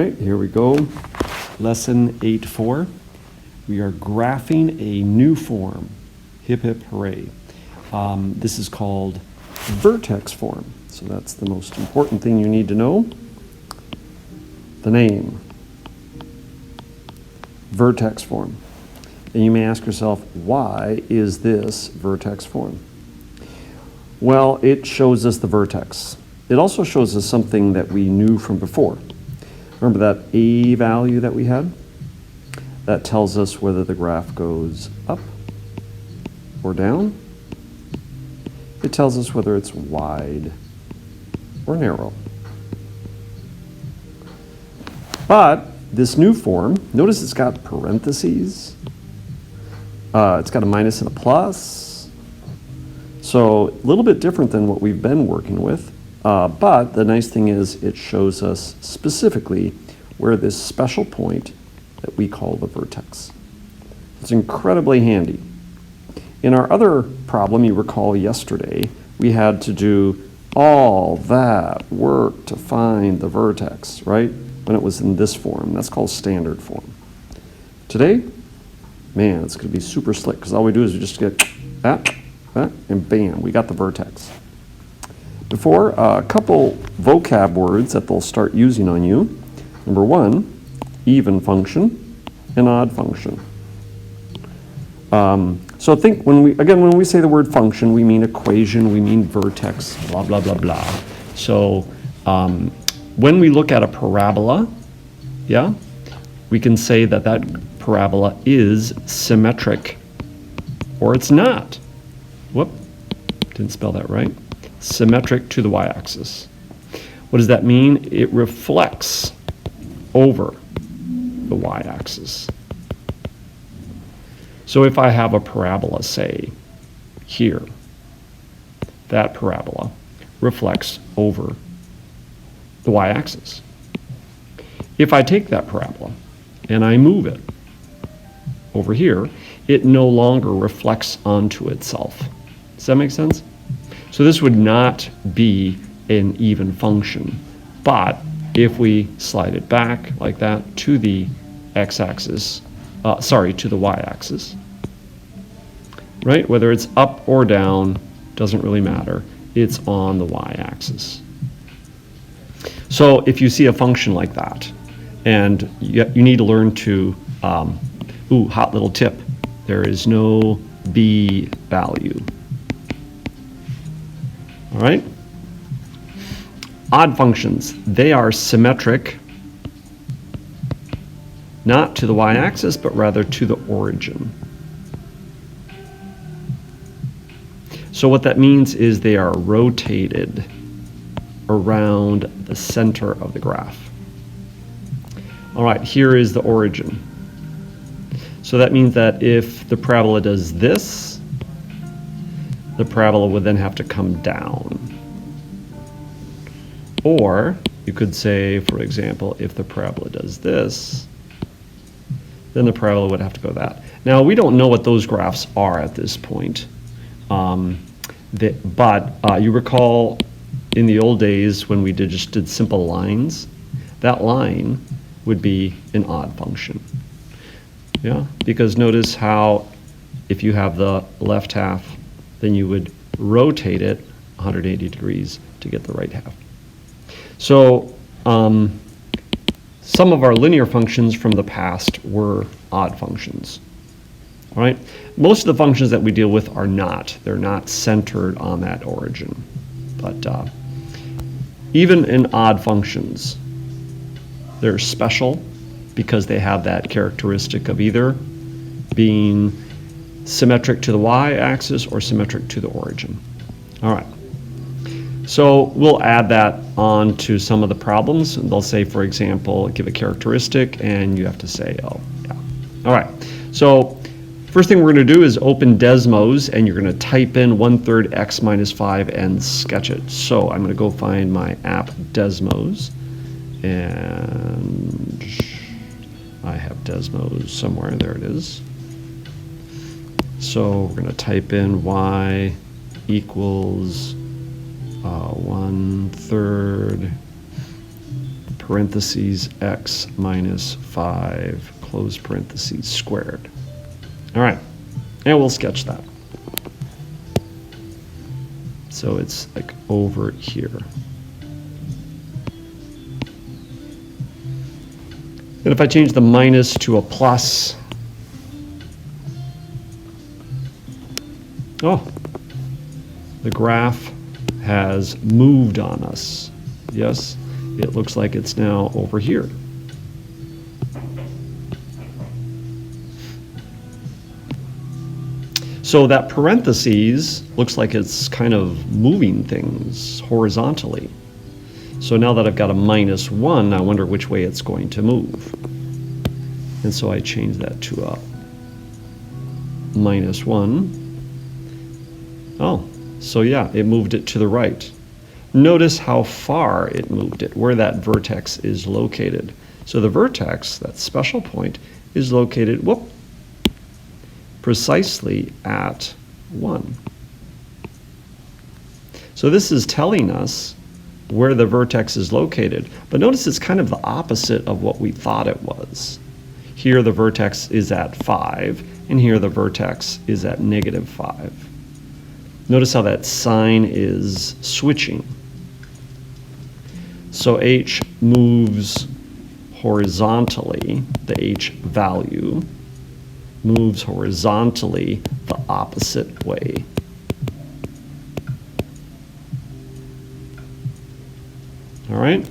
right, here we go. Lesson 8.4. We are graphing a new form. Hip, hip, hooray. This is called vertex form. So that's the most important thing you need to know. The name. Vertex form. And you may ask yourself, why is this vertex form? Well, it shows us the vertex. It also shows us something that we knew from before. Remember that A value that we had? That tells us whether the graph goes up or down. It tells us whether it's wide or narrow. But this new form, notice it's got parentheses. It's got a minus and a plus. So a little bit different than what we've been working with. But the nice thing is it shows us specifically where this special point that we call the vertex. It's incredibly handy. In our other problem, you recall yesterday, we had to do all that work to find the vertex, right? When it was in this form. That's called standard form. Today, man, it's going to be super slick because all we do is we just get that, and bam, we got the vertex. Before, a couple vocab words that they'll start using on you. Number one, even function and odd function. So think when we say the word function, we mean equation, we mean vertex, blah, blah, blah, blah. So when we look at a parabola, yeah, we can say that that parabola is symmetric or it's not. Whoop, didn't spell that right. Symmetric to the y-axis. What does that mean? It reflects over the y-axis. So if I have a parabola, say, here, that parabola reflects over the y-axis. If I take that parabola and I move it over here, it no longer reflects onto itself. Does that make sense? So this would not be an even function, but if we slide it back like that to the x-axis, to the y-axis, right? Whether it's up or down, doesn't really matter. It's on the y-axis. So if you see a function like that, and you need to learn to, hot little tip, there is no b value. All right? Odd functions, they are symmetric, not to the y-axis, but rather to the origin. So what that means is they are rotated around the center of the graph. All right, here is the origin. So that means that if the parabola does this, the parabola would then have to come down. Or you could say, for example, if the parabola does this, then the parabola would have to go that. Now, we don't know what those graphs are at this point. But you recall in the old days when we just did simple lines, that line would be an odd function. Yeah, because notice how if you have the left half, then you would rotate it 180 degrees to get the right half. So some of our linear functions from the past were odd functions. All right, most of the functions that we deal with are not. They're not centered on that origin. But even in odd functions, they're special because they have that characteristic of either being symmetric to the y-axis or symmetric to the origin. All right. So we'll add that on to some of the problems. They'll say, for example, give a characteristic, and you have to say, oh, yeah. All right. So first thing we're going to do is open Desmos, and you're going to type in 1/3 x minus 5 and sketch it. So I'm going to go find my app Desmos, and I have Desmos somewhere. There it is. So we're going to type in y equals 1/3 parentheses x minus 5, close parentheses, squared. All right, and we'll sketch that. So it's like over here. And if I change the minus to a plus, oh, the graph has moved on us. Yes, it looks like it's now over here. So that parentheses looks like it's kind of moving things horizontally. So now that I've got a -1, I wonder which way it's going to move. And so I change that to a -1. Oh, so yeah, it moved it to the right. Notice how far it moved it, where that vertex is located. So the vertex, that special point, is located, whoop, precisely at 1. So this is telling us where the vertex is located. But notice it's kind of the opposite of what we thought it was. Here the vertex is at 5, and here the vertex is at -5. Notice how that sign is switching. So h moves horizontally, the h value moves horizontally the opposite way. All right?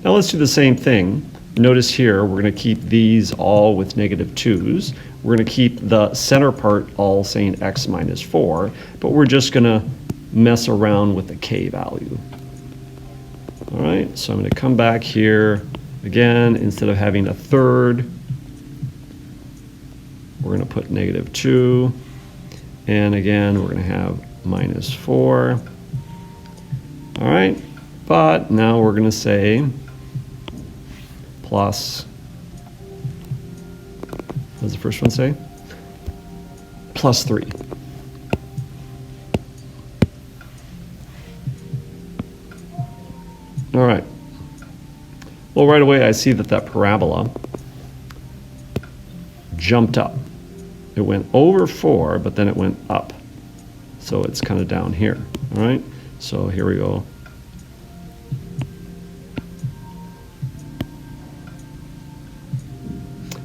Now let's do the same thing. Notice here, we're going to keep these all with -2's. We're going to keep the center part all saying x minus 4, but we're just going to mess around with the k value. All right, so I'm going to come back here. Again, instead of having a third, we're going to put -2. And again, we're going to have -4. All right, but now we're going to say plus, what does the first one say? +3. All right. Well, right away I see that that parabola jumped up. It went over 4, but then it went up. So it's kind of down here. All right. So here we go.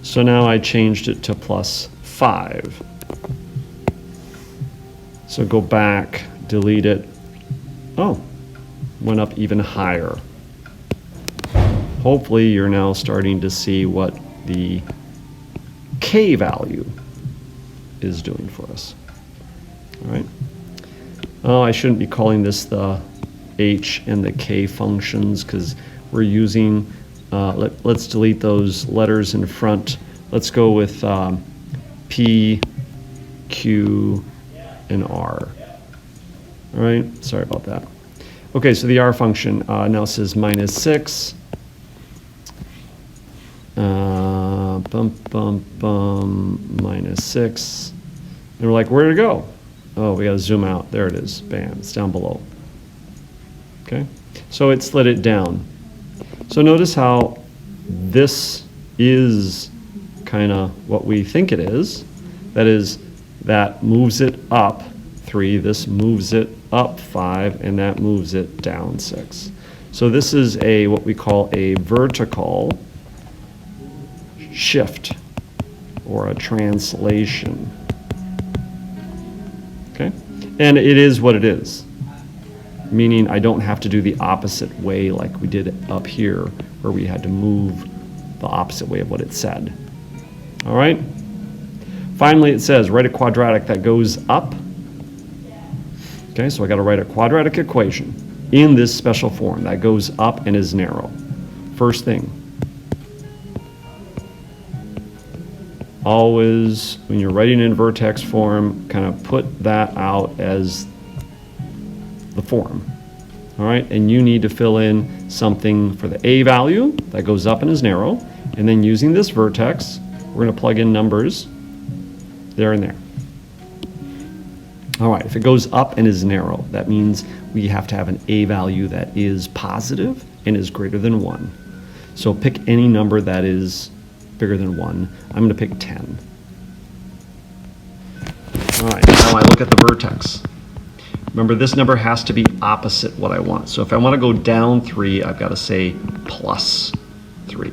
So now I changed it to +5. So go back, delete it. Oh, went up even higher. Hopefully you're now starting to see what the k value is doing for us. All right. Oh, I shouldn't be calling this the h and the k functions because we're using, let's delete those letters in front. Let's go with P, Q, and R. All right, sorry about that. Okay, so the R function now says -6. -6. And we're like, where'd it go? Oh, we gotta zoom out. There it is. Bam, it's down below. Okay, so it slid it down. So notice how this is kind of what we think it is. That is, that moves it up 3, this moves it up 5, and that moves it down 6. So this is a what we call a vertical shift or a translation. Okay? And it is what it is, meaning I don't have to do the opposite way like we did up here where we had to move the opposite way of what it said. All right? Finally, it says write a quadratic that goes up. Okay, so I got to write a quadratic equation in this special form that goes up and is narrow. First thing, always when you're writing in vertex form, kind of put that out as the form. All right, and you need to fill in something for the a value that goes up and is narrow, and then using this vertex, we're going to plug in numbers there and there. All right, if it goes up and is narrow, that means we have to have an a value that is positive and is greater than 1. So pick any number that is bigger than 1. I'm going to pick 10. All right, now I look at the vertex. Remember, this number has to be opposite what I want. So if I want to go down 3, I've got to say plus 3.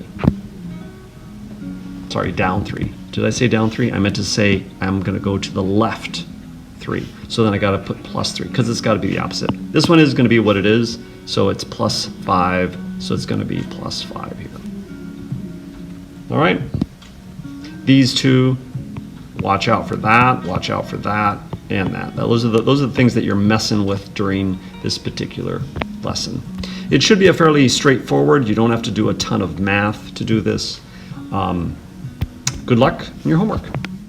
Sorry, down 3. Did I say down 3? I meant to say I'm going to go to the left 3. So then I got to put plus 3 because it's got to be the opposite. This one is going to be what it is, so it's plus 5, so it's going to be plus 5 here. All right. These two, watch out for that, watch out for that, and that. Those are the things that you're messing with during this particular lesson. It should be a fairly straightforward. You don't have to do a ton of math to do this. Good luck in your homework.